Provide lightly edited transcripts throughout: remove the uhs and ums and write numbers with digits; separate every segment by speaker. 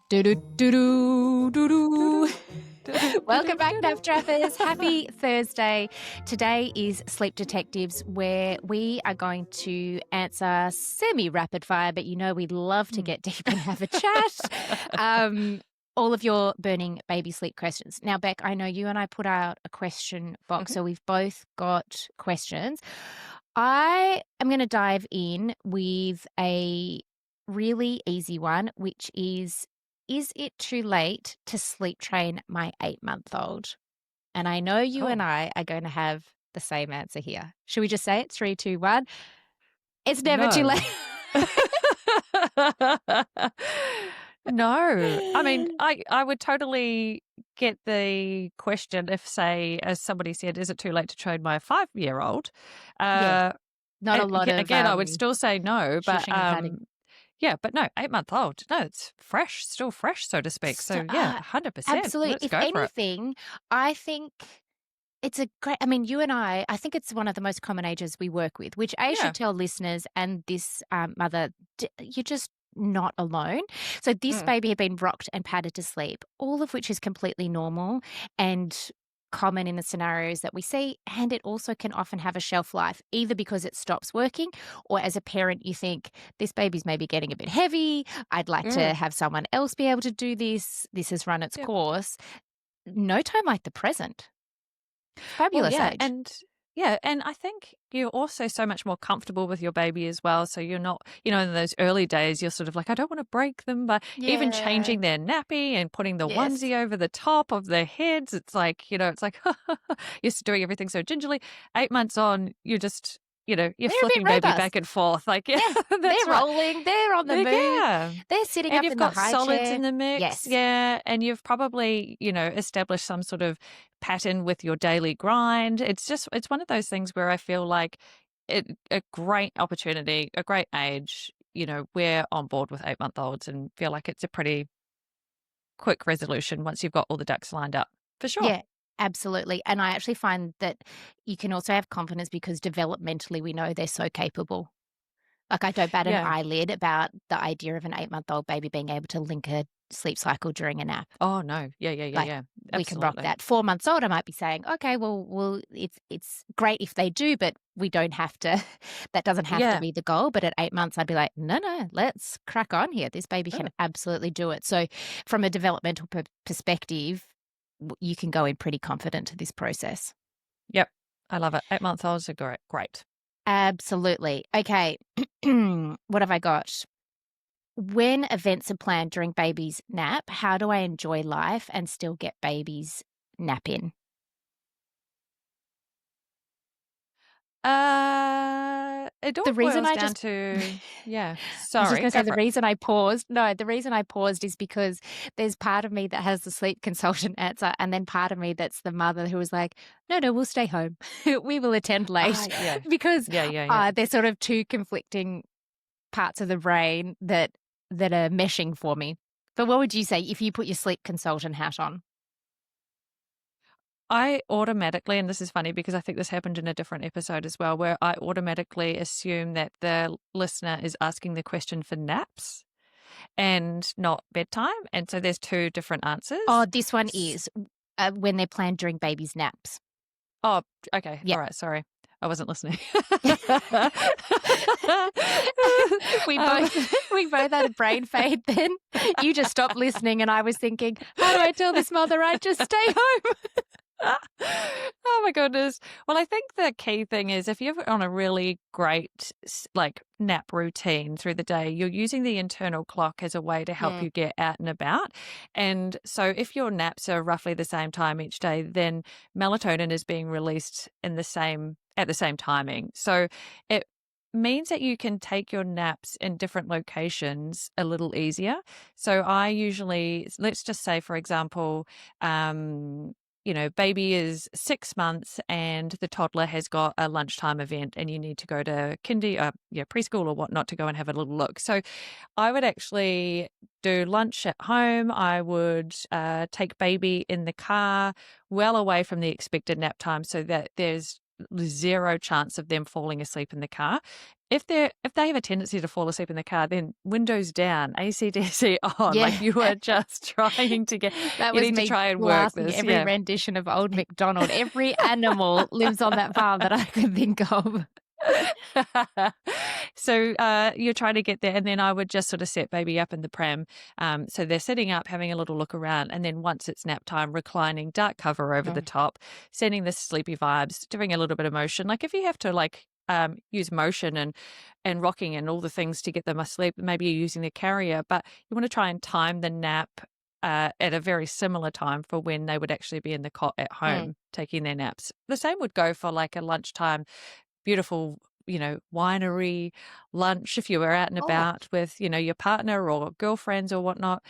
Speaker 1: Do-do-do-do-do-do. Welcome back, Nap Trappers. Happy Thursday. Today is Sleep Detectives, where we are going to answer semi-rapid fire, but you know we love to get deep and have a chat. All of your burning baby sleep questions. Now, Beck, I know you and I put out a question box, so we've both got questions. I am going to dive in with a really easy one, which is it too late to sleep train my 8-month-old? And I know you and I are going to have the same answer here. Should we just say it? 3, 2, 1. It's never too late.
Speaker 2: No. I mean, I would totally get the question if, say, as somebody said, is it too late to train my 5-year-old?
Speaker 1: Not a lot of
Speaker 2: again, I would still say no, but yeah, but no, 8-month-old. No, it's fresh, still fresh, so to speak. So yeah, 100%.
Speaker 1: Absolutely.
Speaker 2: Let's
Speaker 1: if
Speaker 2: go
Speaker 1: anything, I think it's a great, I mean, you and I think it's one of the most common ages we work with, which I should tell listeners and this mother, you're just not alone. So this baby had been rocked and patted to sleep, all of which is completely normal and common in the scenarios that we see, and it also can often have a shelf life, either because it stops working or as a parent you think this baby's maybe getting a bit heavy, I'd like to have someone else be able to do this has run its course. No time like the present. Fabulous age.
Speaker 2: And I think you're also so much more comfortable with your baby as well. So you're not, in those early days, you're sort of like, I don't want to break them, but even changing their nappy and putting the onesie over the top of their heads, it's like, it's like, you're doing everything so gingerly. 8 months on, you're just, you're flipping baby back and forth. Like,
Speaker 1: they're rolling, they're on the move, they're sitting up in the high chair.
Speaker 2: You've got solids in the mix.
Speaker 1: Yes.
Speaker 2: Yeah. And you've probably, established some sort of pattern with your daily grind. It's one of those things where I feel like a great opportunity, a great age, we're on board with 8-month-olds and feel like it's a pretty quick resolution once you've got all the ducks lined up, for sure.
Speaker 1: Yeah. Absolutely. And I actually find that you can also have confidence because developmentally we know they're so capable. Like I don't bat an eyelid about the idea of an 8-month-old baby being able to link a sleep cycle during a nap.
Speaker 2: Oh, no. Yeah.
Speaker 1: Absolutely. We can rock that. 4 months old, I might be saying, okay, well, it's great if they do, but we don't have to, that doesn't have to be the goal. But at 8 months, I'd be like, no, let's crack on here. This baby can absolutely do it. So from a developmental perspective, you can go in pretty confident to this process.
Speaker 2: Yep. I love it. 8-month-olds are great.
Speaker 1: Absolutely. Okay. What have I got? When events are planned during baby's nap, how do I enjoy life and still get baby's nap in?
Speaker 2: It all boils down to, sorry.
Speaker 1: I was just going to say the reason I paused is because there's part of me that has the sleep consultant answer and then part of me that's the mother who was like, no, we'll stay home. We will attend late. Because there's sort of two conflicting parts of the brain that are meshing for me. But what would you say if you put your sleep consultant hat on?
Speaker 2: I automatically, and this is funny because I think this happened in a different episode as well, where I automatically assume that the listener is asking the question for naps and not bedtime. And so there's two different answers.
Speaker 1: Oh, this one is when they're planned during baby's naps.
Speaker 2: Oh, okay. Yep. All right. Sorry. I wasn't listening.
Speaker 1: we both had a brain fade then. You just stopped listening and I was thinking, how do I tell this mother I'd just stay home?
Speaker 2: Oh my goodness. Well, I think the key thing is if you're on a really great nap routine through the day, you're using the internal clock as a way to help you get out and about. And so if your naps are roughly the same time each day, then melatonin is being released at the same timing. So it means that you can take your naps in different locations a little easier. So I usually, let's just say, for example, baby is 6 months and the toddler has got a lunchtime event and you need to go to preschool or whatnot to go and have a little look. So I would actually do lunch at home. I would take baby in the car well away from the expected nap time so that there's zero chance of them falling asleep in the car. If they have a tendency to fall asleep in the car, then windows down, AC/DC on.
Speaker 1: Yeah.
Speaker 2: Like you are just trying to get.
Speaker 1: That
Speaker 2: You
Speaker 1: was
Speaker 2: need to
Speaker 1: me
Speaker 2: try and work
Speaker 1: blasting
Speaker 2: this.
Speaker 1: every
Speaker 2: Yeah.
Speaker 1: rendition of Old MacDonald. Every animal lives on that farm that I could think of.
Speaker 2: So you're trying to get there, and then I would just sort of set baby up in the pram. So they're sitting up, having a little look around, and then once it's nap time, reclining, dark cover over the top, sending the sleepy vibes, doing a little bit of motion. Like if you have to use motion and rocking and all the things to get them asleep, maybe you're using the carrier, but you want to try and time the nap at a very similar time for when they would actually be in the cot at home taking their naps. The same would go for like a lunchtime, beautiful, winery lunch. If you were out and about with, your partner or girlfriends or whatnot,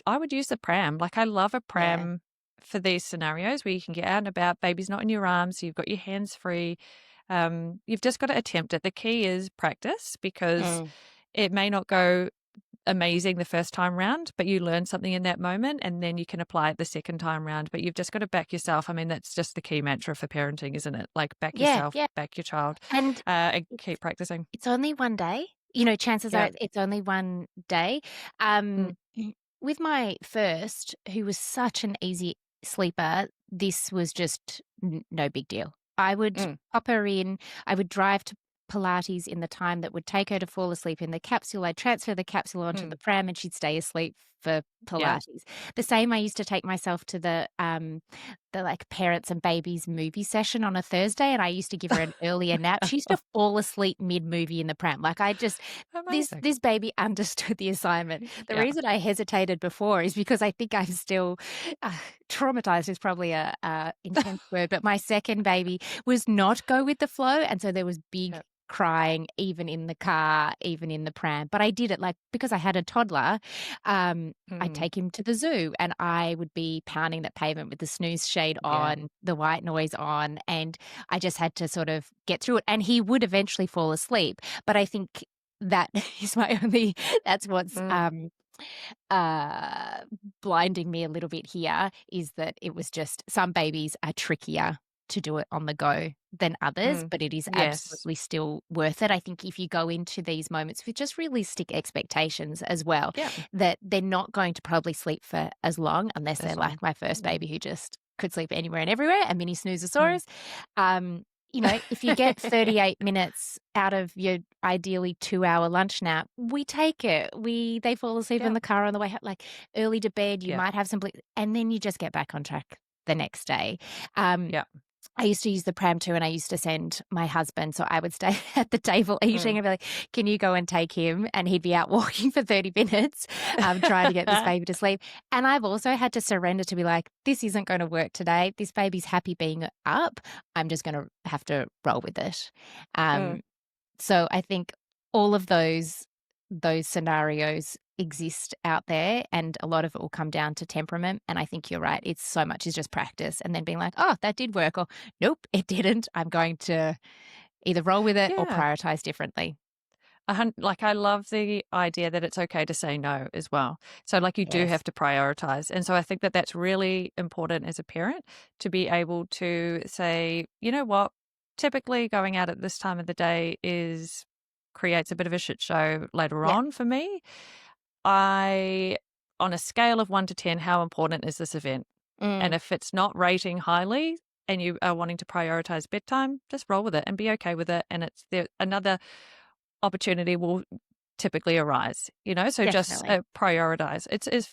Speaker 2: I would use the pram. Like I love a pram for these scenarios where you can get out and about, baby's not in your arms, so you've got your hands free. You've just got to attempt it. The key is practice, because it may not go amazing the first time round, but you learn something in that moment and then you can apply it the second time round. But you've just got to back yourself. I mean, that's just the key mantra for parenting, isn't it? Like back yourself, back your child, and keep practicing.
Speaker 1: It's only one day. Chances are it's only one day. With my first, who was such an easy sleeper, this was just no big deal. I would pop her in. I would drive to Pilates in the time that would take her to fall asleep in the capsule. I'd transfer the capsule onto the pram and she'd stay asleep for Pilates. The same, I used to take myself to the like parents and babies movie session on a Thursday, and I used to give her an earlier nap. She used to fall asleep mid-movie in the pram. Like I just, this baby understood the assignment. The reason I hesitated before is because I think I'm still traumatized is probably a intense word, but my second baby was not go with the flow. And so there was big crying, even in the car, even in the pram. But I did it because I had a toddler, I'd take him to the zoo and I would be pounding that pavement with the snooze shade on, the white noise on, and I just had to sort of get through it. And he would eventually fall asleep. But I think that is that's what's blinding me a little bit here, is that it was just some babies are trickier to do it on the go than others, but it is absolutely still worth it. I think if you go into these moments with just realistic expectations as well, that they're not going to probably sleep for as long, unless they're like my first baby who just could sleep anywhere and everywhere, a mini snoozosaurus. If you get 38 minutes out of your ideally 2-hour lunch nap, we take it. They fall asleep in the car on the way, like early to bed. You might have some, and then you just get back on track the next day. I used to use the pram too, and I used to send my husband. So I would stay at the table eating and be like, can you go and take him? And he'd be out walking for 30 minutes trying to get this baby to sleep. And I've also had to surrender to be like, this isn't going to work today. This baby's happy being up. I'm just going to have to roll with it. So I think all of those scenarios exist out there, and a lot of it will come down to temperament. And I think you're right. It's so much is just practice and then being like, oh, that did work, or nope, it didn't. I'm going to either roll with it or prioritize differently.
Speaker 2: I love the idea that it's okay to say no as well. So you do have to prioritize. And so I think that that's really important as a parent, to be able to say, you know what, typically going out at this time of the day creates a bit of a shit show later on for me. On a scale of 1 to 10, how important is this event? And if it's not rating highly and you are wanting to prioritize bedtime, just roll with it and be okay with it. And another opportunity will typically arise, so Definitely. Just prioritize.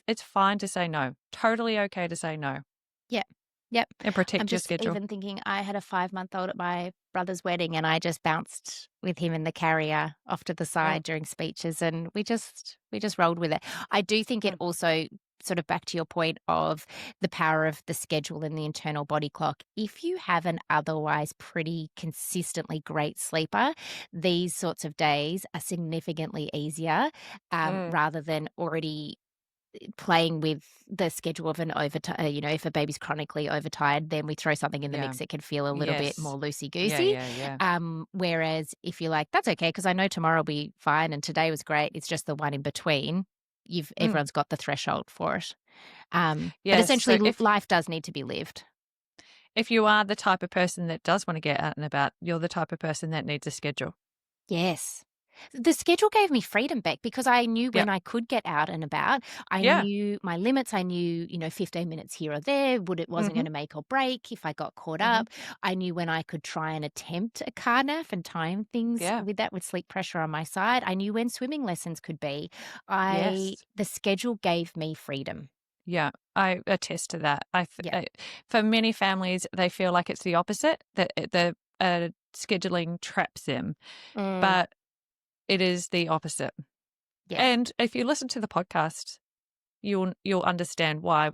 Speaker 2: It's fine to say no. Totally okay to say no.
Speaker 1: Yep.
Speaker 2: And protect your schedule.
Speaker 1: I'm just even thinking, I had a 5-month-old at my brother's wedding, and I just bounced with him in the carrier off to the side during speeches, and we just rolled with it. I do think it also, sort of back to your point of the power of the schedule and the internal body clock. If you have an otherwise pretty consistently great sleeper, these sorts of days are significantly easier, rather than already playing with the schedule of an overtime. If a baby's chronically overtired, then we throw something in the mix. It can feel a little bit more loosey-goosey. Whereas if you're like, that's okay, because I know tomorrow will be fine and today was great, it's just the one in between, everyone's got the threshold for it. But essentially, life does need to be lived.
Speaker 2: if you are the type of person that does want to get out and about, you're the type of person that needs a schedule.
Speaker 1: Yes. The schedule gave me freedom back because I knew
Speaker 2: Yep.
Speaker 1: when I could get out and about. I
Speaker 2: Yeah.
Speaker 1: knew my limits. I knew, 15 minutes here or there. It wasn't going to make or break if I got caught up. I knew when I could try and attempt a car nap and time things
Speaker 2: Yeah.
Speaker 1: with that with sleep pressure on my side. I knew when swimming lessons could be.
Speaker 2: Yes.
Speaker 1: The schedule gave me freedom.
Speaker 2: Yeah, I attest to that.
Speaker 1: Yeah.
Speaker 2: For many families, they feel like it's the opposite, that the scheduling traps them, but it is the opposite.
Speaker 1: Yes.
Speaker 2: And if you listen to the podcast, you'll understand why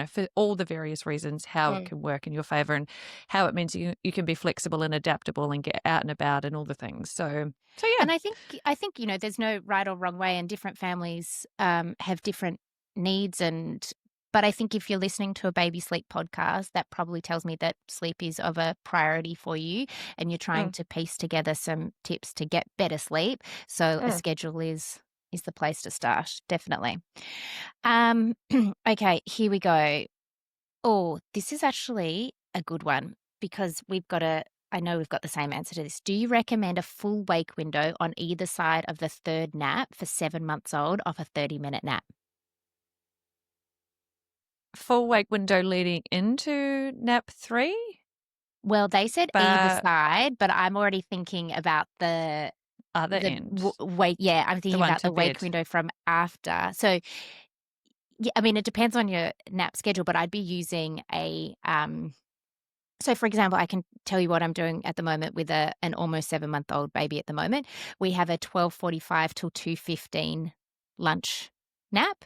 Speaker 2: for all the various reasons, how it can work in your favor and how it means you can be flexible and adaptable and get out and about and all the things. So yeah.
Speaker 1: And I think there's no right or wrong way, and different families have different needs. But I think if you're listening to a baby sleep podcast, that probably tells me that sleep is of a priority for you, and you're trying to piece together some tips to get better sleep. So a schedule is the place to start, definitely. Okay, here we go. Oh, this is actually a good one because I know we've got the same answer to this. Do you recommend a full wake window on either side of the third nap for 7 months old off a 30-minute nap?
Speaker 2: Full wake window leading into nap 3?
Speaker 1: Well, they said either
Speaker 2: But
Speaker 1: side, but I'm already thinking about the
Speaker 2: other end.
Speaker 1: wake. Yeah, I'm thinking
Speaker 2: one
Speaker 1: about
Speaker 2: to
Speaker 1: the wake
Speaker 2: bed.
Speaker 1: window from after. So, yeah, I mean, it depends on your nap schedule, but I'd be using a So, for example, I can tell you what I'm doing at the moment with an almost 7-month-old baby at the moment. We have a 12:45 till 2:15 lunch nap,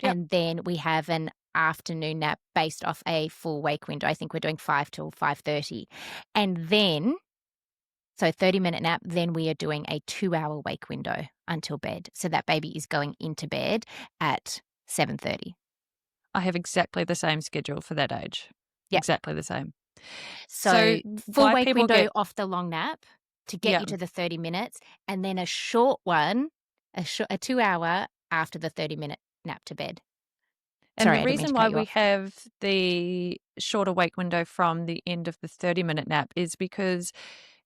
Speaker 2: Yep.
Speaker 1: and then we have an afternoon nap based off a full wake window. I think we're doing 5 till 5:30. And then, so 30-minute nap, then we are doing a 2-hour wake window until bed. So that baby is going into bed at 7:30.
Speaker 2: I have exactly the same schedule for that age.
Speaker 1: Yep.
Speaker 2: Exactly the same.
Speaker 1: So full
Speaker 2: why
Speaker 1: wake
Speaker 2: people
Speaker 1: window off the long nap to get
Speaker 2: Yeah.
Speaker 1: you to the 30 minutes, and then a short one, a 2-hour after the 30-minute nap to bed.
Speaker 2: And
Speaker 1: Sorry,
Speaker 2: the
Speaker 1: I didn't mean
Speaker 2: reason
Speaker 1: to
Speaker 2: why
Speaker 1: cut you
Speaker 2: we
Speaker 1: off.
Speaker 2: have the shorter wake window from the end of the 30-minute nap is because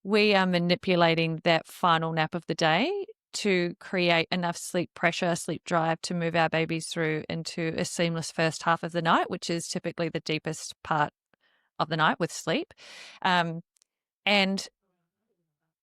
Speaker 2: we are manipulating that final nap of the day to create enough sleep pressure, sleep drive to move our babies through into a seamless first half of the night, which is typically the deepest part of the night with sleep. And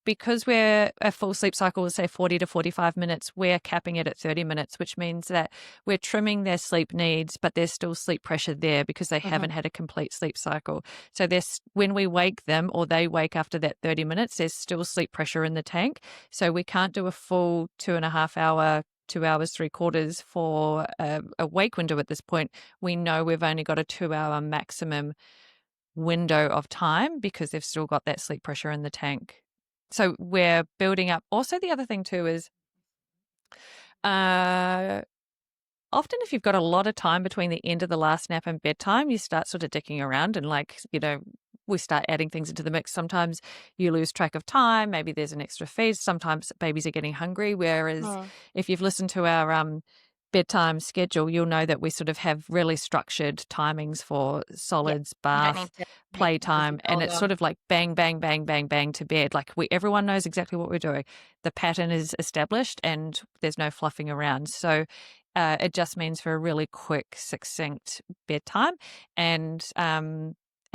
Speaker 2: because we're a full sleep cycle is say 40 to 45 minutes, we're capping it at 30 minutes, which means that we're trimming their sleep needs, but there's still sleep pressure there because they haven't had a complete sleep cycle. So when we wake them or they wake after that 30 minutes, there's still sleep pressure in the tank. So we can't do a full 2.5 hour 2 hours, 3/4 for a wake window at this point. We know we've only got a 2-hour maximum window of time because they've still got that sleep pressure in the tank. So we're building up. Also, the other thing too is often if you've got a lot of time between the end of the last nap and bedtime, you start sort of dicking around and we start adding things into the mix. Sometimes you lose track of time. Maybe there's an extra feed. Sometimes babies are getting hungry. Whereas if you've listened to our bedtime schedule, you'll know that we sort of have really structured timings for solids, bath, playtime, and it's sort of like bang, bang, bang, bang, bang to bed. Like everyone knows exactly what we're doing. The pattern is established and there's no fluffing around. So it just means for a really quick, succinct bedtime and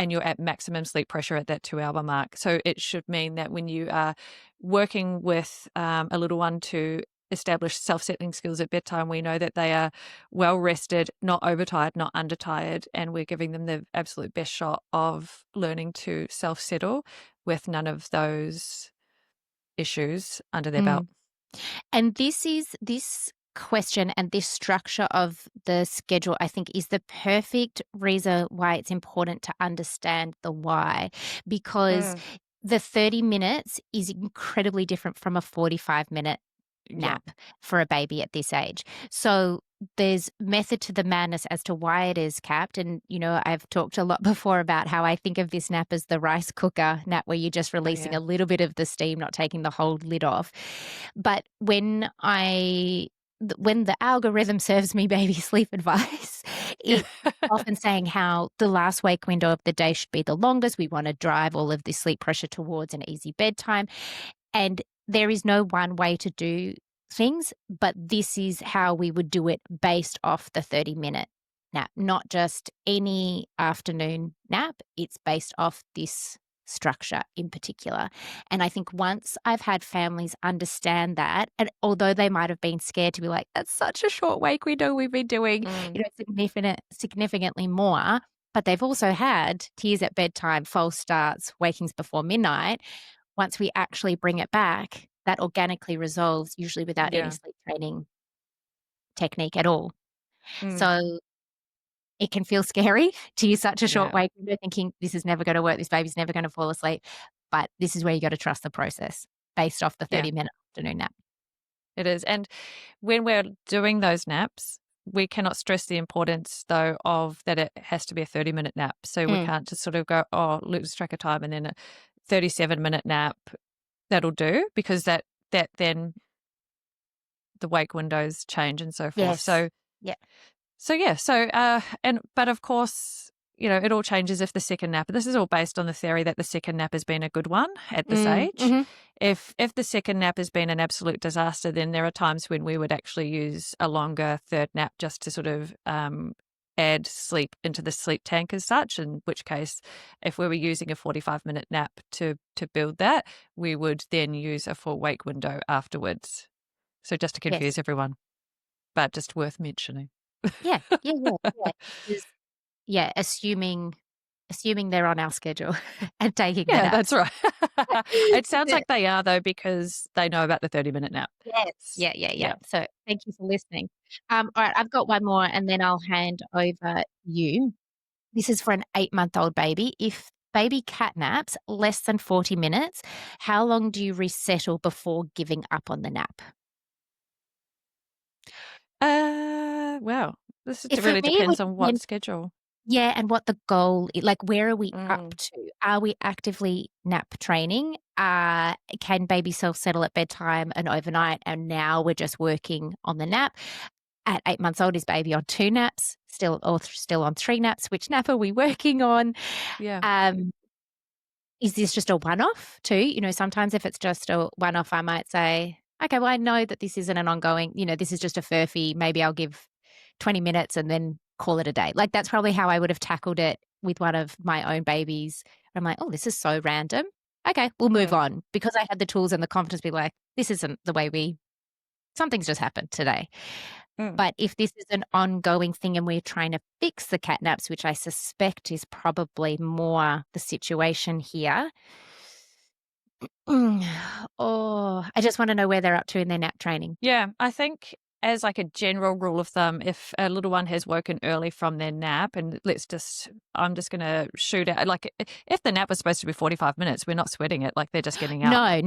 Speaker 2: you're at maximum sleep pressure at that 2-hour mark. So it should mean that when you are working with a little one to establish self-settling skills at bedtime, we know that they are well rested, not overtired, not undertired, and we're giving them the absolute best shot of learning to self-settle with none of those issues under their belt.
Speaker 1: And this question and this structure of the schedule, I think, is the perfect reason why it's important to understand the why, because the 30 minutes is incredibly different from a 45-minute nap for a baby at this age. So there's method to the madness as to why it is capped. And, I've talked a lot before about how I think of this nap as the rice cooker nap where you're just releasing a little bit of the steam, not taking the whole lid off. But when the algorithm serves me baby sleep advice, it's often saying how the last wake window of the day should be the longest. We want to drive all of the sleep pressure towards an easy bedtime. And there is no one way to do things, but this is how we would do it based off the 30-minute nap, not just any afternoon nap. It's based off this structure in particular. And I think once I've had families understand that, and although they might have been scared to be like, that's such a short wake window we've been doing, significantly more, but they've also had tears at bedtime, false starts, wakings before midnight. Once we actually bring it back, that organically resolves, usually without any sleep training technique at all. So it can feel scary to use such a short wake window, thinking this is never going to work, this baby's never going to fall asleep. But this is where you got to trust the process based off the 30-minute afternoon nap.
Speaker 2: It is. And when we're doing those naps, we cannot stress the importance, though, of that it has to be a 30-minute nap. So we can't just sort of go, oh, lose track of time, and then a 37-minute nap, that'll do, because that then the wake windows change and so forth. So but of course, it all changes if the second nap. This is all based on the theory that the second nap has been a good one at this age. If the second nap has been an absolute disaster, then there are times when we would actually use a longer third nap just to sort of add sleep into the sleep tank as such, in which case, if we were using a 45-minute nap to build that, we would then use a full wake window afterwards. So just to confuse everyone, but just worth mentioning.
Speaker 1: Assuming they're on our schedule and taking
Speaker 2: that. That's right. It sounds like they are, though, because they know about the 30-minute nap.
Speaker 1: Yes. So thank you for listening. All right, I've got one more and then I'll hand over you. This is for an 8-month-old baby. If baby catnaps less than 40 minutes, how long do you resettle before giving up on the nap?
Speaker 2: Well, this really depends on what schedule.
Speaker 1: Yeah, and what the goal is. Like, where are we up to? Are we actively nap training? Can baby self-settle at bedtime and overnight, and now we're just working on the nap? At 8 months old, is baby on 2 naps, still on 3 naps? Which nap are we working on? Is this just a one-off too? Sometimes if it's just a one-off, I might say, okay, well, I know that this isn't an ongoing, this is just a furphy. Maybe I'll give 20 minutes and then call it a day. Like, that's probably how I would have tackled it with one of my own babies. I'm like, oh, this is so random. Okay, we'll move on, because I had the tools and the confidence to be like, this isn't the way something's just happened today. But if this is an ongoing thing and we're trying to fix the catnaps, which I suspect is probably more the situation here, I just want to know where they're up to in their nap training.
Speaker 2: Yeah, I think as like a general rule of thumb, if a little one has woken early from their nap, and I'm just going to shoot out, like, if the nap was supposed to be 45 minutes, we're not sweating it, like they're just getting up.
Speaker 1: No.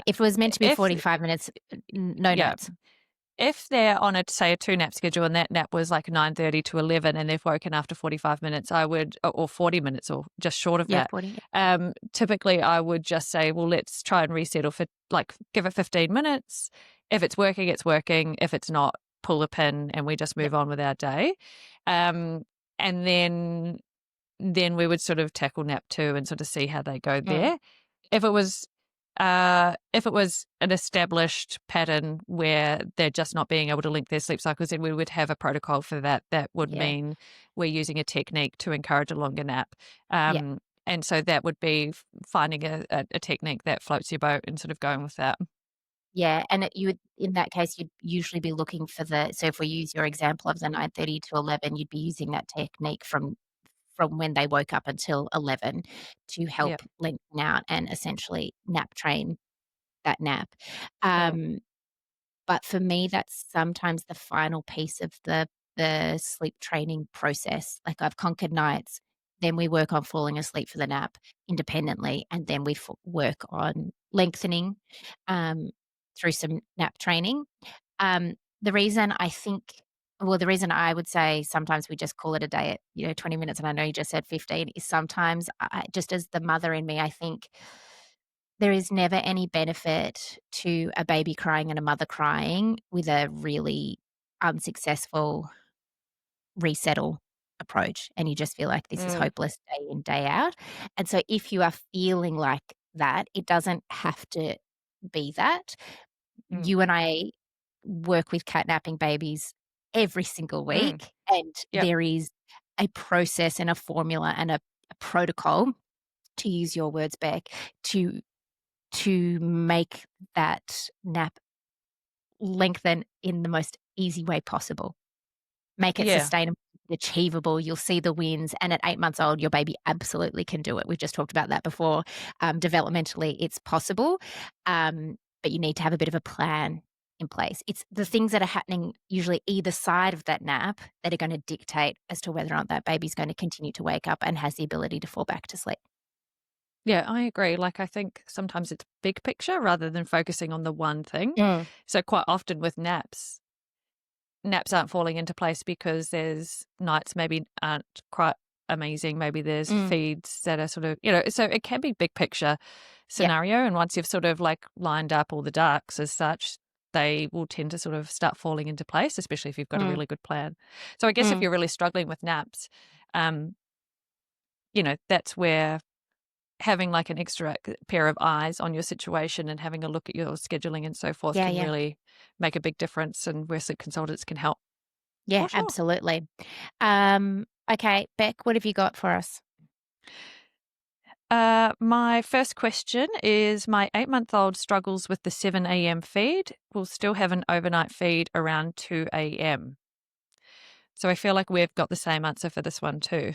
Speaker 1: If it was meant to be 45 minutes, no naps.
Speaker 2: If they're on a 2-nap schedule and that nap was like 9:30 to 11 and they've woken after 45 minutes, or 40 minutes or just short of that.
Speaker 1: 40.
Speaker 2: Typically I would just say, well, let's try and resettle for, like, give it 15 minutes. If it's working, it's working. If it's not, pull the pin and we just move on with our day. And then we would sort of tackle nap 2 and sort of see how they go there. If it was an established pattern where they're just not being able to link their sleep cycles, then we would have a protocol for that. That would mean we're using a technique to encourage a longer nap. And so that would be finding a technique that floats your boat and sort of going with that.
Speaker 1: Yeah, and in that case, you'd usually be looking for so if we use your example of the 9:30 to 11, you'd be using that technique from when they woke up until 11 to help lengthen out and essentially nap train that nap. But for me, that's sometimes the final piece of the sleep training process. Like, I've conquered nights, then we work on falling asleep for the nap independently, and then we work on lengthening through some nap training. The reason I would say sometimes we just call it a day at 20 minutes, and I know you just said 15, is sometimes just as the mother in me, I think there is never any benefit to a baby crying and a mother crying with a really unsuccessful resettle approach and you just feel like this is
Speaker 2: Mm,
Speaker 1: hopeless day in, day out. And so if you are feeling like that, it doesn't have to be that.
Speaker 2: mm,
Speaker 1: You and I work with catnapping babies every single
Speaker 2: mm.
Speaker 1: week, and
Speaker 2: Yep.
Speaker 1: there is a process and a formula and a protocol, to use your words, Beck, to make that nap lengthen in the most easy way possible. Make it
Speaker 2: Yeah.
Speaker 1: sustainable, achievable. You'll see the wins. And at 8 months old, your baby absolutely can do it. We've just talked about that before. Developmentally, it's possible, but you need to have a bit of a plan in place. It's the things that are happening usually either side of that nap that are going to dictate as to whether or not that baby's going to continue to wake up and has the ability to fall back to sleep.
Speaker 2: Yeah, I agree. Like, I think sometimes it's big picture rather than focusing on the one thing.
Speaker 1: Mm.
Speaker 2: So quite often with naps aren't falling into place because there's nights maybe aren't quite amazing. Maybe there's
Speaker 1: Mm.
Speaker 2: feeds that are sort of, so it can be big picture
Speaker 1: Yep.
Speaker 2: scenario. And once you've sort of like lined up all the ducks as such, they will tend to sort of start falling into place, especially if you've got a
Speaker 1: Mm.
Speaker 2: really good plan. So I guess if
Speaker 1: Mm.
Speaker 2: you're really struggling with naps, um, that's where having like an extra pair of eyes on your situation and having a look at your scheduling and so forth
Speaker 1: Yeah,
Speaker 2: can
Speaker 1: yeah.
Speaker 2: really make a big difference, and where sleep consultants can help
Speaker 1: Yeah,
Speaker 2: for sure.
Speaker 1: absolutely. Okay, Beck, what have you got for us?
Speaker 2: My first question is my 8-month-old struggles with the 7 a.m. feed. We'll still have an overnight feed around 2 a.m. So I feel like we've got the same answer for this one too.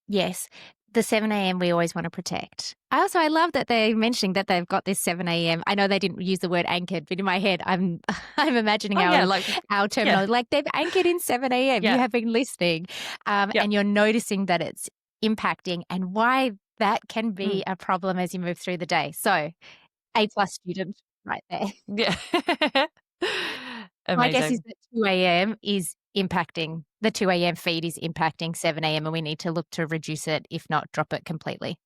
Speaker 1: Yes, the 7 a.m. we always want to protect. I love that they're mentioning that they've got this 7 a.m. I know they didn't use the word anchored, but in my head, I'm I'm imagining
Speaker 2: Oh yeah,
Speaker 1: our
Speaker 2: yeah,
Speaker 1: terminology. Like they've anchored in 7 a.m. You
Speaker 2: yeah,
Speaker 1: have been listening,
Speaker 2: yep.
Speaker 1: and you're noticing that it's impacting and why that can be
Speaker 2: Mm,
Speaker 1: a problem as you move through the day. So, A+ student right there.
Speaker 2: yeah.
Speaker 1: My guess is
Speaker 2: Amazing.
Speaker 1: that 2 a.m. is impacting the 2 a.m. feed is impacting 7 a.m. and we need to look to reduce it, if not drop it completely.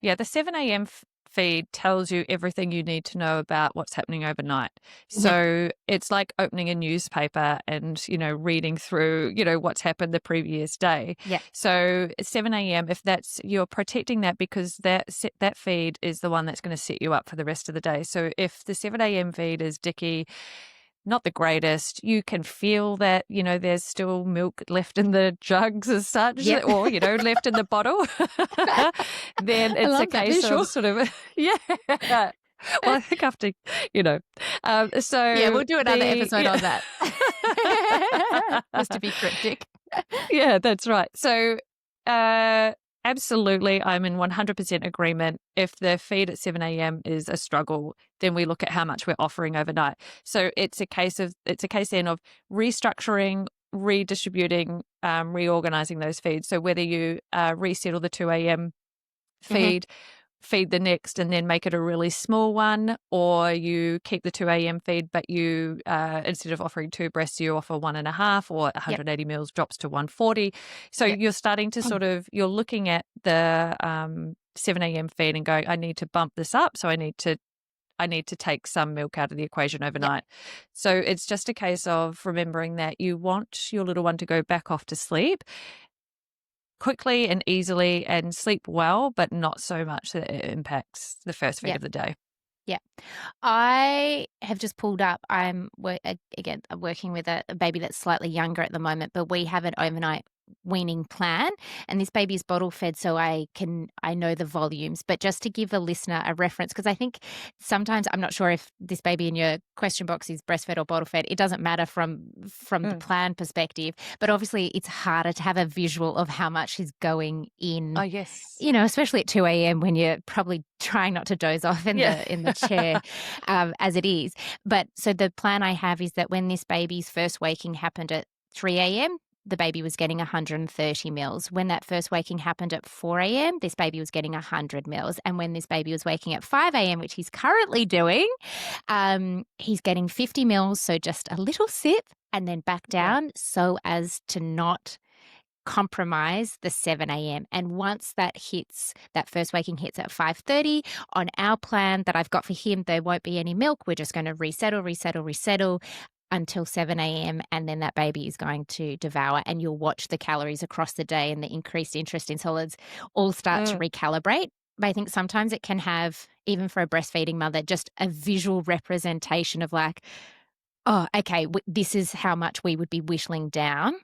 Speaker 2: Yeah, the 7 a.m. Feed tells you everything you need to know about what's happening overnight.
Speaker 1: Mhm.
Speaker 2: So it's like opening a newspaper and, reading through, what's happened the previous day.
Speaker 1: Yeah.
Speaker 2: So 7 a.m., if you're protecting that because that feed is the one that's going to set you up for the rest of the day. So if the 7 a.m. feed is dicky, not the greatest. You can feel that, there's still milk left in the jugs as such,
Speaker 1: Yep.
Speaker 2: or, left in the bottle. Then
Speaker 1: I
Speaker 2: it's a
Speaker 1: love that
Speaker 2: case
Speaker 1: visual.
Speaker 2: of sort of, yeah. Well, I think after, you know,
Speaker 1: Yeah,
Speaker 2: so
Speaker 1: we'll do another episode on that. Just to be cryptic.
Speaker 2: yeah, that's right. So, absolutely, I'm in 100% agreement. If the feed at 7 a.m. is a struggle, then we look at how much we're offering overnight. So it's a case then of restructuring, redistributing, reorganizing those feeds. So whether you resettle the 2 a.m.
Speaker 1: Mhm.
Speaker 2: feed the next and then make it a really small one, or you keep the 2 a.m. feed, but you, instead of offering 2 breasts, you offer 1.5, or
Speaker 1: Yep.
Speaker 2: 180 mils drops to 140. So
Speaker 1: Yep.
Speaker 2: you're starting to you're looking at the 7 a.m. feed and going, I need to bump this up. So I need to take some milk out of the equation
Speaker 1: Yep.
Speaker 2: overnight. So it's just a case of remembering that you want your little one to go back off to sleep quickly and easily and sleep well, but not so much that it impacts the first feed
Speaker 1: Yep.
Speaker 2: of the day.
Speaker 1: Yeah. I have just pulled up. Again, I'm working with a baby that's slightly younger at the moment, but we have an overnight weaning plan, and this baby is bottle fed, so I know the volumes. But just to give a listener a reference, because I think sometimes I'm not sure if this baby in your question box is breastfed or bottle fed. It doesn't matter from the
Speaker 2: Mm.
Speaker 1: plan perspective, but obviously it's harder to have a visual of how much is going
Speaker 2: Oh,
Speaker 1: in,
Speaker 2: yes.
Speaker 1: especially at 2 a.m. when you're probably trying not to doze off in
Speaker 2: Yeah.
Speaker 1: the chair, as it is. But so the plan I have is that when this baby's first waking happened at 3 a.m., the baby was getting 130 mils. When that first waking happened at 4 a.m., this baby was getting 100 mils. And when this baby was waking at 5 a.m., which he's currently doing, he's getting 50 mils. So just a little sip and then back
Speaker 2: Yeah.
Speaker 1: down so as to not compromise the 7 a.m. And once that first waking hits at 5:30, on our plan that I've got for him, there won't be any milk. We're just going to resettle. until 7 a.m. and then that baby is going to devour, and you'll watch the calories across the day and the increased interest in solids all start to recalibrate. But I think sometimes it can have, even for a breastfeeding mother, just a visual representation of like, oh, okay, this is how much we would be whittling down.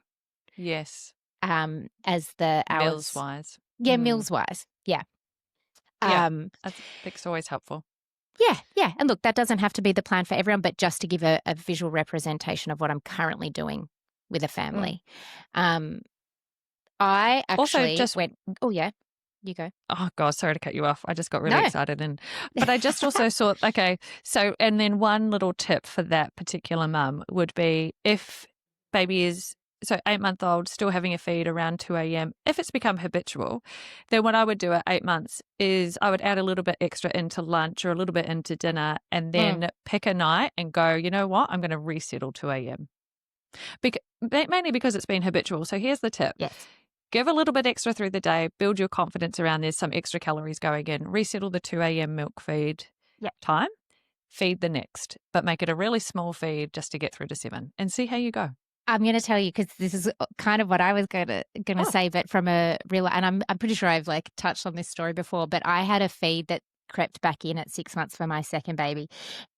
Speaker 2: Yes.
Speaker 1: As the hours.
Speaker 2: Meals-wise.
Speaker 1: Yeah, meals-wise. Yeah.
Speaker 2: I think it's always helpful.
Speaker 1: Yeah. And look, that doesn't have to be the plan for everyone, but just to give a visual representation of what I'm currently doing with a family. I actually went, oh, yeah, you go.
Speaker 2: Oh, God, sorry to cut you off. I just got really excited. But I just also thought, okay, so, and then one little tip for that particular mum would be if baby is, so 8-month-old, still having a feed around 2 a.m., if it's become habitual, then what I would do at 8 months is I would add a little bit extra into lunch or a little bit into dinner and then pick a night and go, you know what, I'm going to resettle 2 a.m. Mainly because it's been habitual. So here's the tip.
Speaker 1: Yes.
Speaker 2: Give a little bit extra through the day, build your confidence around there's some extra calories going in, resettle the 2 a.m. milk feed time, feed the next, but make it a really small feed just to get through to 7 and see how you go.
Speaker 1: I'm going to tell you, because this is kind of what I was going to say, but from a real, and I'm pretty sure I've like touched on this story before, but I had a feed that crept back in at 6 months for my second baby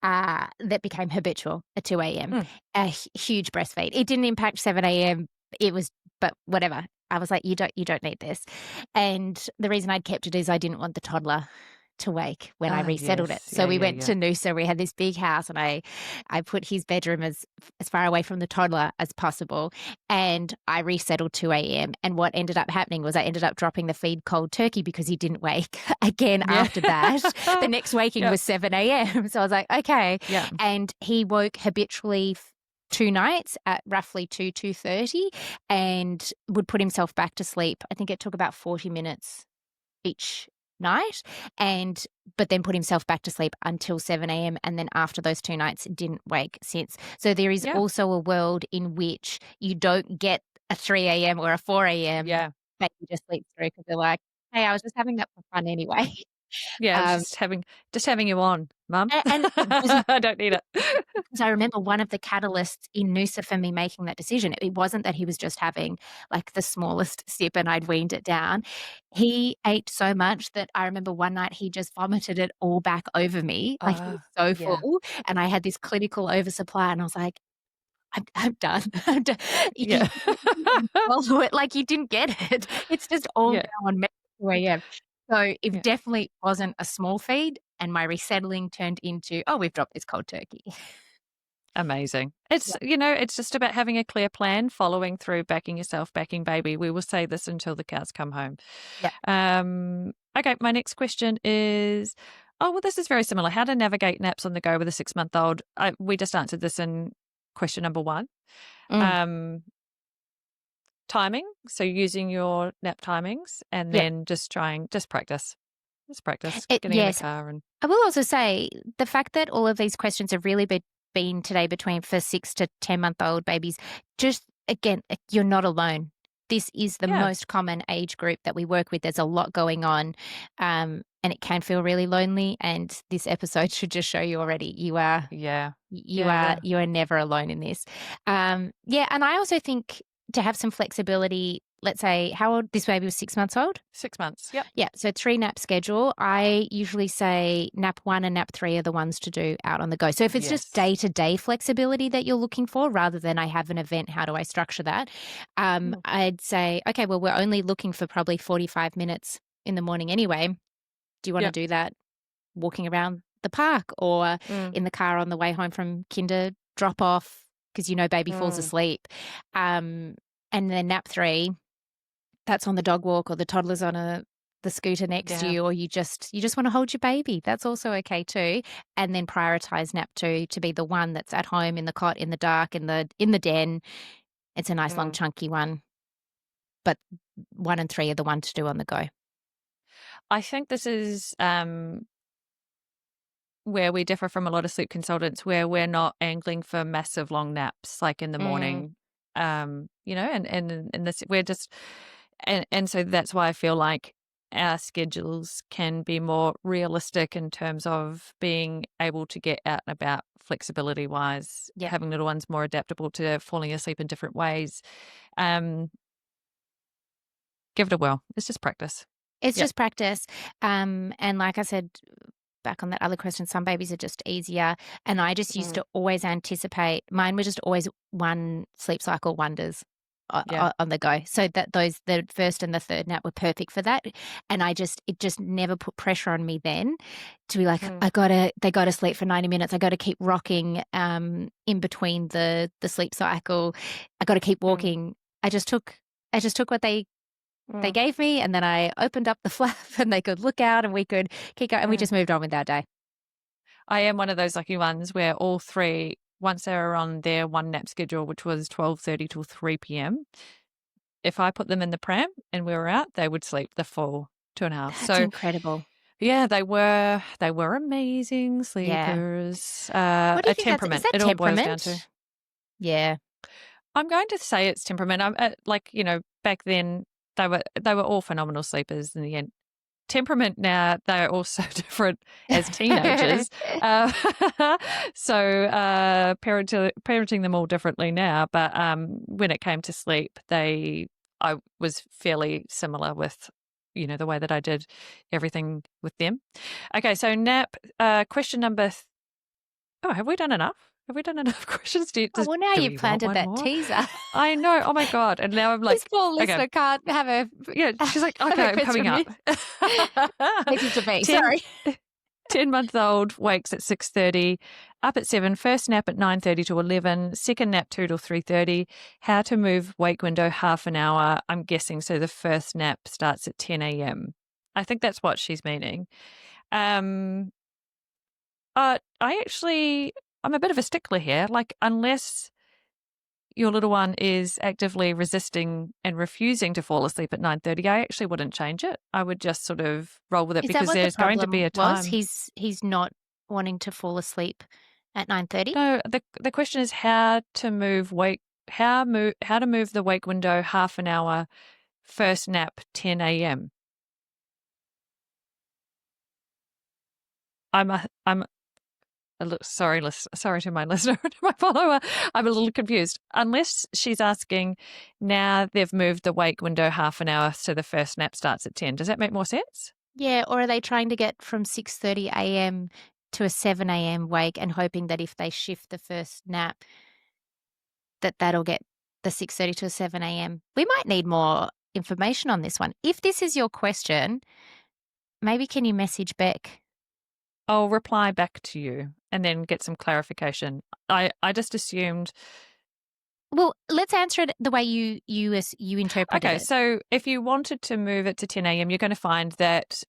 Speaker 1: that became habitual at 2 a.m. A huge breastfeed. It didn't impact 7 a.m. It was, but whatever. I was like, you don't need this. And the reason I'd kept it is I didn't want the toddler to wake when I resettled it. So we went to Noosa. We had this big house, and I put his bedroom as far away from the toddler as possible, and I resettled 2 a.m. And what ended up happening was I ended up dropping the feed cold turkey because he didn't wake again after that. The next waking was 7 a.m. So I was like, okay. Yeah. And he woke habitually 2 nights at roughly 2:30 and would put himself back to sleep. I think it took about 40 minutes each night, but then put himself back to sleep until 7 a.m. And then after those 2 nights, didn't wake since. So there is also a world in which you don't get a 3 a.m. or a 4 a.m. that you just sleep through because they're like, hey, I was just having that for fun anyway.
Speaker 2: Yeah, just having you on, Mum.
Speaker 1: And
Speaker 2: I don't need it.
Speaker 1: Because I remember one of the catalysts in Noosa for me making that decision, it wasn't that he was just having like the smallest sip and I'd weaned it down. He ate so much that I remember one night he just vomited it all back over me. Like he was so full, and I had this clinical oversupply, and I was like, I'm done. I'm done. You swallow it like you didn't get it. It's just all now on 2 a.m. So it definitely wasn't a small feed, and my resettling turned into, we've dropped this cold turkey.
Speaker 2: Amazing. It's, it's just about having a clear plan, following through, backing yourself, backing baby. We will say this until the cows come home.
Speaker 1: Yeah.
Speaker 2: Okay, my next question is, this is very similar. How to navigate naps on the go with a 6-month-old. We just answered this in question number 1. Timing, so using your nap timings, and then just practice. Just practice getting in the car. And
Speaker 1: I will also say the fact that all of these questions have really been today for 6 to 10-month-old babies, just again, you're not alone. This is the most common age group that we work with. There's a lot going on, and it can feel really lonely. And this episode should just show you already you are never alone in this. And I also think to have some flexibility. Let's say, how old this baby was? 6 months old?
Speaker 2: 6 months, yep.
Speaker 1: Yeah, so 3 nap schedule. I usually say nap 1 and nap 3 are the ones to do out on the go. So if it's just day-to-day flexibility that you're looking for, rather than I have an event, how do I structure that? I'd say, okay, well, we're only looking for probably 45 minutes in the morning anyway. Do you want to do that walking around the park or in the car on the way home from kinder drop-off because baby falls asleep? And then nap 3, that's on the dog walk or the toddler's on the scooter next to you, or you just want to hold your baby. That's also okay too. And then prioritize nap 2 to be the one that's at home in the cot, in the dark, in the den. It's a nice long chunky one. But 1 and 3 are the one to do on the go.
Speaker 2: I think this is where we differ from a lot of sleep consultants, where we're not angling for massive long naps like in the morning. And this we're just and so that's why I feel like our schedules can be more realistic in terms of being able to get out and about flexibility-wise,
Speaker 1: Yep.
Speaker 2: having little ones more adaptable to falling asleep in different ways. Give it a whirl. It's just practice.
Speaker 1: It's
Speaker 2: Yep.
Speaker 1: just practice. And like I said, back on that other question, some babies are just easier. And I just used to always anticipate, mine were just always one sleep cycle wonders on the go. So that the first and the third nap were perfect for that. And it just never put pressure on me then to be like, they got to sleep for 90 minutes. I got to keep rocking in between the sleep cycle. I got to keep walking. I just took what they gave me, and then I opened up the flap and they could look out and we could keep going, and we just moved on with our day.
Speaker 2: I am one of those lucky ones where all three, once they were on their one nap schedule, which was 12:30 till 3 p.m., if I put them in the pram and we were out, they would sleep the full 2.5.
Speaker 1: That's incredible.
Speaker 2: Yeah, they were amazing sleepers.
Speaker 1: What do you
Speaker 2: a
Speaker 1: think
Speaker 2: temperament.
Speaker 1: Is that
Speaker 2: it all
Speaker 1: temperament?
Speaker 2: boils down to.
Speaker 1: Yeah.
Speaker 2: I'm going to say it's temperament. I'm back then they were all phenomenal sleepers in the end. Temperament now, they're all so different as teenagers. So parenting them all differently now. But when it came to sleep, I was fairly similar with, the way that I did everything with them. Okay, so nap, question number... have we done enough? Have we done enough questions?
Speaker 1: Well, now you've planted that teaser.
Speaker 2: I know. Oh, my God. And now I'm like...
Speaker 1: This poor listener can't have a...
Speaker 2: Yeah, she's like, okay, I'm coming up.
Speaker 1: Message to me, sorry.
Speaker 2: 10-month-old wakes at 6:30, up at 7, first nap at 9:30 to 11, second nap 2 till 3:30. How to move wake window half an hour, I'm guessing. So the first nap starts at 10 a.m. I think that's what she's meaning. I'm a bit of a stickler here. Like, unless your little one is actively resisting and refusing to fall asleep at 9:30, I actually wouldn't change it. I would just sort of roll with it, because there's going to be a time.
Speaker 1: He's not wanting to fall asleep at 9:30?
Speaker 2: No, the question is how to move the wake window half an hour, first nap 10 a.m. Sorry to my listener, to my follower. I'm a little confused. Unless she's asking, now they've moved the wake window half an hour, so the first nap starts at 10. Does that make more sense?
Speaker 1: Yeah, or are they trying to get from 6:30 a.m. to a 7 a.m. wake and hoping that if they shift the first nap, that'll get the 6:30 to a 7 a.m. We might need more information on this one. If this is your question, maybe can you message Beck?
Speaker 2: I'll reply back to you and then get some clarification. I just assumed...
Speaker 1: Well, let's answer it the way you interpreted it.
Speaker 2: Okay, so if you wanted to move it to 10 a.m., you're going to find that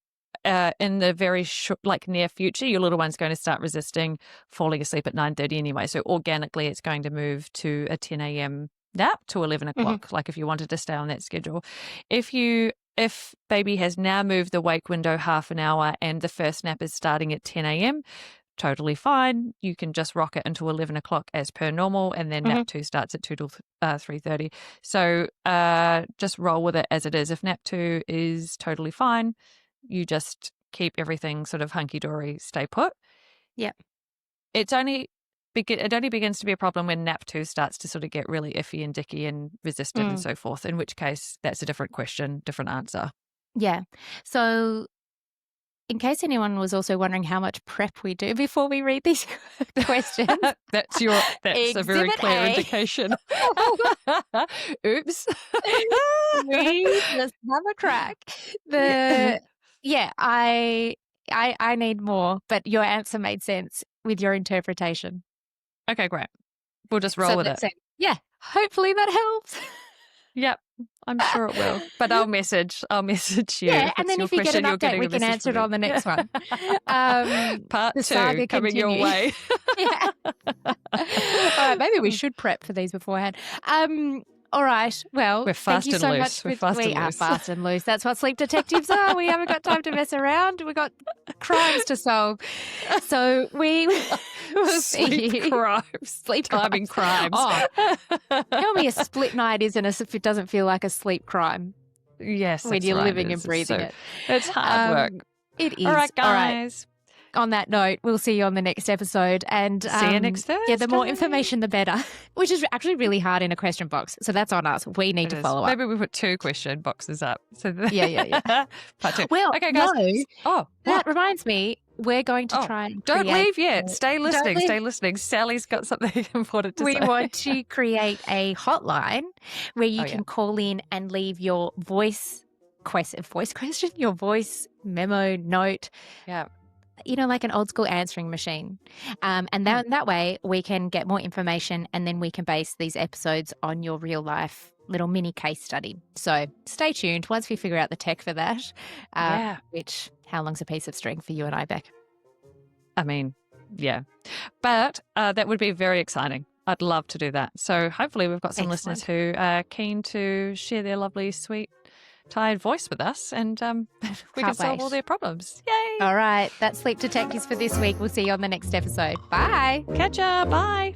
Speaker 2: in the very short, near future, your little one's going to start resisting falling asleep at 9:30 anyway. So organically, it's going to move to a 10 a.m. nap to 11 o'clock, like if you wanted to stay on that schedule. If baby has now moved the wake window half an hour and the first nap is starting at 10 a.m., totally fine. You can just rock it until 11 o'clock as per normal, and then nap 2 starts at 2 till 3:30. So just roll with it as it is. If nap 2 is totally fine, you just keep everything sort of hunky-dory, stay put.
Speaker 1: Yep.
Speaker 2: It only begins to be a problem when nap 2 starts to sort of get really iffy and dicky and resistant and so forth, in which case that's a different question, different answer.
Speaker 1: Yeah. So in case anyone was also wondering how much prep we do before we read these questions.
Speaker 2: That's a very clear indication. Oops.
Speaker 1: We just have a crack. I need more, but your answer made sense with your interpretation.
Speaker 2: Okay, great. We'll just roll with it.
Speaker 1: Yeah, hopefully that helps.
Speaker 2: Yep, I'm sure it will. But I'll message you.
Speaker 1: Yeah, and then if you get an update, we can answer it on the next one.
Speaker 2: Part 2 coming your way.
Speaker 1: Yeah. All right, maybe we should prep for these beforehand. All right. Well,
Speaker 2: we're fast
Speaker 1: thank you so much.
Speaker 2: We
Speaker 1: are fast and loose. That's what sleep detectives are. We haven't got time to mess around. We've got crimes to solve. So we will see you.
Speaker 2: Sleep timing crimes.
Speaker 1: Oh, tell me a split night isn't if it doesn't feel like a sleep crime.
Speaker 2: Yes,
Speaker 1: when
Speaker 2: that's
Speaker 1: you're
Speaker 2: right.
Speaker 1: living and breathing it.
Speaker 2: It's hard work.
Speaker 1: It is.
Speaker 2: All right, guys.
Speaker 1: On that note, we'll see you on the next episode. And
Speaker 2: see you next Thursday.
Speaker 1: Yeah, the more information, the better, which is actually really hard in a question box. So that's on us. We need to follow up.
Speaker 2: Maybe we put 2 question boxes up. So
Speaker 1: yeah.
Speaker 2: Part 2.
Speaker 1: Well,
Speaker 2: okay, guys.
Speaker 1: No. That reminds me, we're going to try and
Speaker 2: don't leave yet. Stay listening. Stay listening. Sally's got something important to say.
Speaker 1: We want to create a hotline where you can call in and leave your voice question, your voice memo note.
Speaker 2: Yeah.
Speaker 1: Like an old school answering machine. And that way we can get more information, and then we can base these episodes on your real life little mini case study. So stay tuned once we figure out the tech for that. Which, how long's a piece of string for you and I, Beck?
Speaker 2: I mean, yeah. But that would be very exciting. I'd love to do that. So hopefully we've got some listeners who are keen to share their lovely, sweet, tired voice with us, and we can solve all their problems. Yay!
Speaker 1: All right, that's Sleep Detectives for this week. We'll see you on the next episode. Bye.
Speaker 2: Catch ya. Bye.